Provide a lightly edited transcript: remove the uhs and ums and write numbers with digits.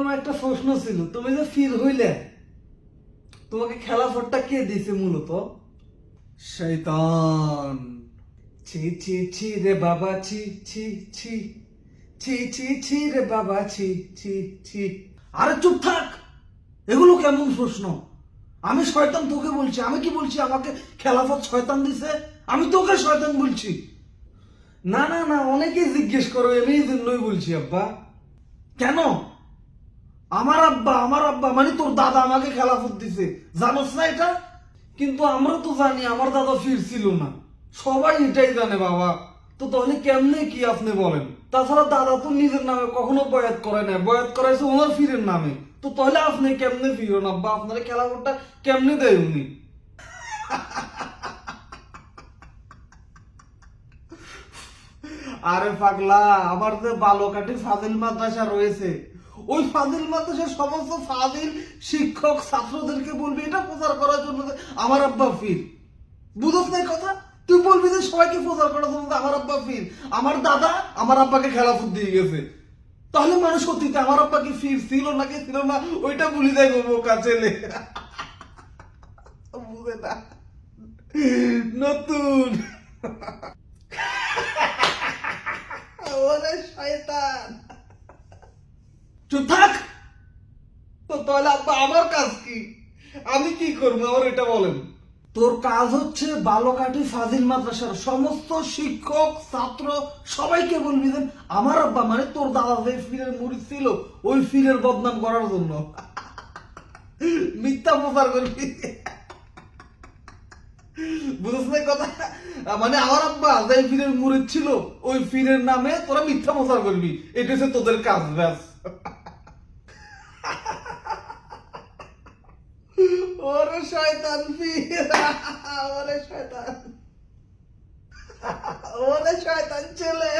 আমার একটা প্রশ্ন ছিল, তুমি যে ফির হইলে তোমাকে খেলাফতটা কে দিছে মূলত? শয়তান। ছি ছি ছি রে বাবা, ছি ছি ছি ছি ছি ছি রে বাবা, ছি ছি ছি। আরে চুপ থাক, এগুলো কেমন প্রশ্ন? আমি শয়তান তোকে বলছি? আমি কি বলছি আমাকে খেলাফত শয়তান দিছে? আমি তোকে শয়তান বলছি? না না না, অনেকেই জিজ্ঞেস করো, আমি এই জন্যই বলছি আব্বা। কেন? আমার আব্বা মানে তোর দাদা আমাকে খেলাফত দিছে, জানোস না এটা? কিন্তু আমরা তো জানি আমার দাদা ফির ছিল না, সবাই এটাই জানে বাবা। তো তাহলে কেমনে কি আপনি বলেন? তাছাড়া দাদা তো নিজের নামে কখনো বয়াত করে না, বয়াত করাইছে ওনার ফিরের নামে। তো তাহলে আপনি কেমনে ফিরন আব্বা? আপনার খেলাফতটা কেমনে দেয় উনি? আরে পাগলা, আমার যে বালকাটি ফাজিল মাদ্রাসা রয়েছে, ওই ফাজিল মাদ্রাসার সমস্ত ফাজিল শিক্ষক ছাত্রদেরকে বলবি এটা প্রচার করার জন্য যে আমার আব্বা ফির। বুঝছ না এই কথা? তুই বলবি যে সবাইকে প্রচার করার জন্য যে আমার আব্বা ফির, আমার দাদা আমার আব্বাকে খেলাফত দিয়ে গেছে। তাহলে মানুষ সত্যিতে আমার আব্বা কি ফির ছিল নাকি ছিল না ওইটা ভুলি যাই বোকা ছেলে। বুঝে না নতুন। ওরে শয়তান, চুপ থাক। তো তাহলে আব্বা আমার কাজ কি? আমি কি করবো আমার এটা বলেন? তোর কাজ হচ্ছে বালকাঠি ফাজিল মাদ্রাসার সমস্ত শিক্ষক ছাত্র সবাইকে বলবি যে আমার আব্বা মানে তোর দাদা যে ফিরের মুড়ি ছিল ওই ফিরের বদনাম করার জন্য মিথ্যা প্রচার করবি। বুঝছ না কথা? মানে আমার আব্বা যে ফিরের মুড়ি ছিল ওই ফিরের নামে তোরা মিথ্যা প্রচার করবি, এটা হচ্ছে তোদের কাজ, ব্যাস। ওরে শয়তান ফির, ওরে শয়তান, ওরে শয়তান ছেলে।